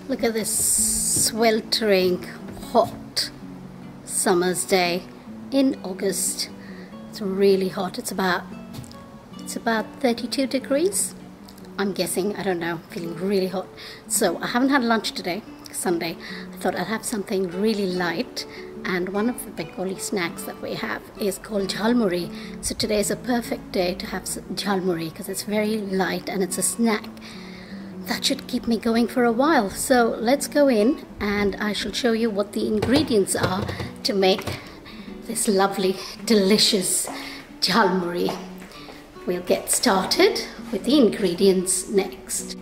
Look at this sweltering hot summer's day in August. It's really hot. It's about 32 degrees. I'm guessing, I don't know, feeling really hot. So I haven't had lunch today, Sunday. I thought I'd have something really light, and one of the Bengali snacks that we have is called Jhal Muri. So today is a perfect day to have Jhal Muri because it's very light and it's a snack that should keep me going for a while. So let's go in and I shall show you what the ingredients are to make this lovely, delicious Jhal Muri. We'll get started with the ingredients next.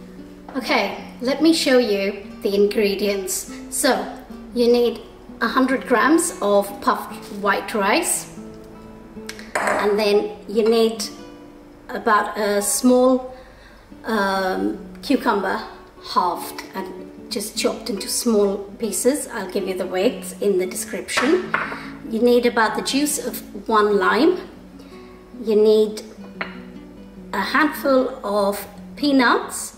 Okay, let me show you the ingredients. So you need 100 grams of puffed white rice, and then you need about a small cucumber, halved and just chopped into small pieces. I'll give you the weights in the description. You need about the juice of 1 lime. You need a handful of peanuts.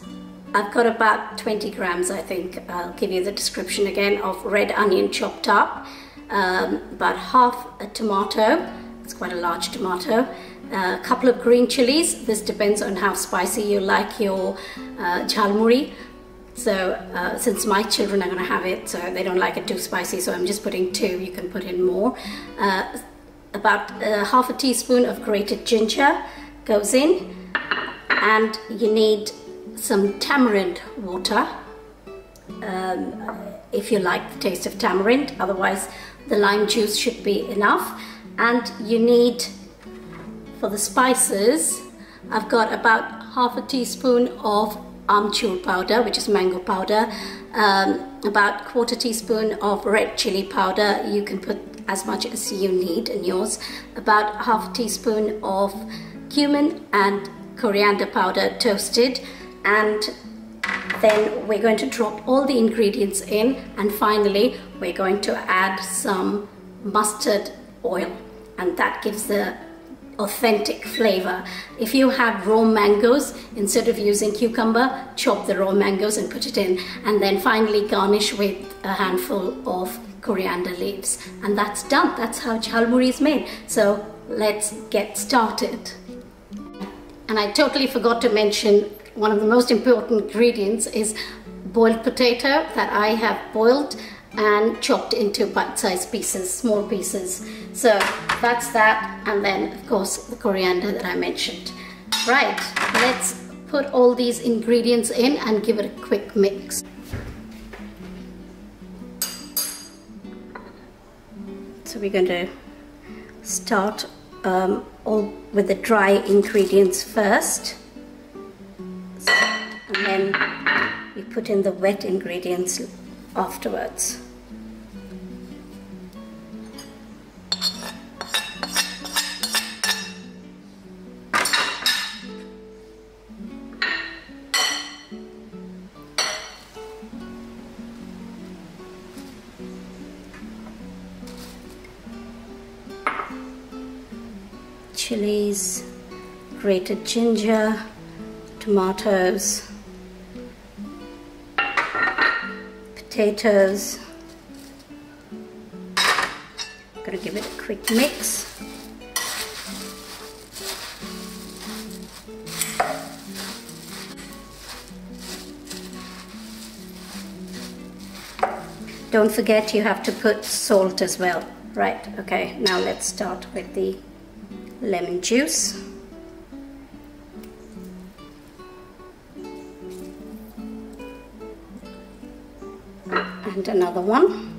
I've got about 20 grams, I think. I'll give you the description again, of red onion chopped up. About half a tomato. It's quite a large tomato. A couple of green chilies. This depends on how spicy you like your Jhal Muri. So since my children are going to have it, so they don't like it too spicy, so I'm just putting 2. You can put in more. About half a teaspoon of grated ginger goes in, and you need some tamarind water if you like the taste of tamarind. Otherwise the lime juice should be enough. And you need, for the spices, I've got about half a teaspoon of Amchur powder, which is mango powder, about 1/4 teaspoon of red chili powder. You can put as much as you need in yours. About half a teaspoon of cumin and coriander powder toasted. And then we're going to drop all the ingredients in, and finally we're going to add some mustard oil, and that gives the authentic flavor. If you have raw mangoes, instead of using cucumber, chop the raw mangoes and put it in, and then finally garnish with a handful of coriander leaves, and that's done. That's how Jhal Muri is made. So let's get started. And I totally forgot to mention, one of the most important ingredients is boiled potato that I have boiled and chopped into bite-sized pieces, small pieces. So that's that, and then of course the coriander that I mentioned. Right, let's put all these ingredients in and give it a quick mix. So we're going to start all with the dry ingredients first, and then we put in the wet ingredients afterwards. Chilies, grated ginger, tomatoes, potatoes. I'm going to give it a quick mix. Don't forget you have to put salt as well. Right, okay, now let's start with the lemon juice. And another one.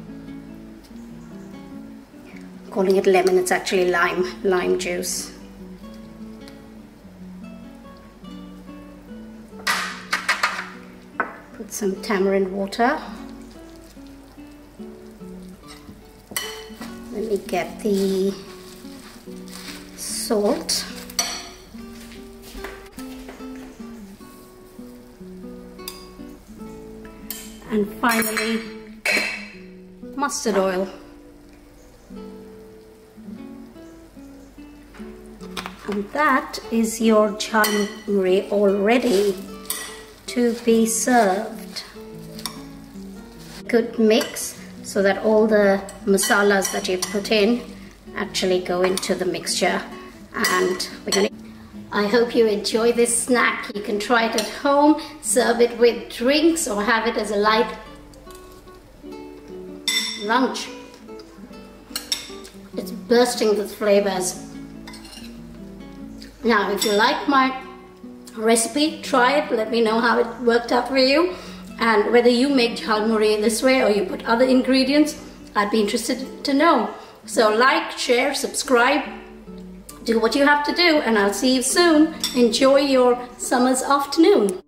I'm calling it lemon, it's actually lime juice. Put some tamarind water. Let me get the salt. And finally mustard oil. And that is your Jhal Muri all ready to be served. good mix so that all the masalas that you've put in actually go into the mixture. And I hope you enjoy this snack. You can try it at home, serve it with drinks, or have it as a light lunch. It's bursting with flavors. Now, if you like my recipe, try it. Let me know how it worked out for you, and whether you make Jhal Muri this way or you put other ingredients. I'd be interested to know. So like, share, subscribe, do what you have to do, and I'll see you soon. Enjoy your summer's afternoon.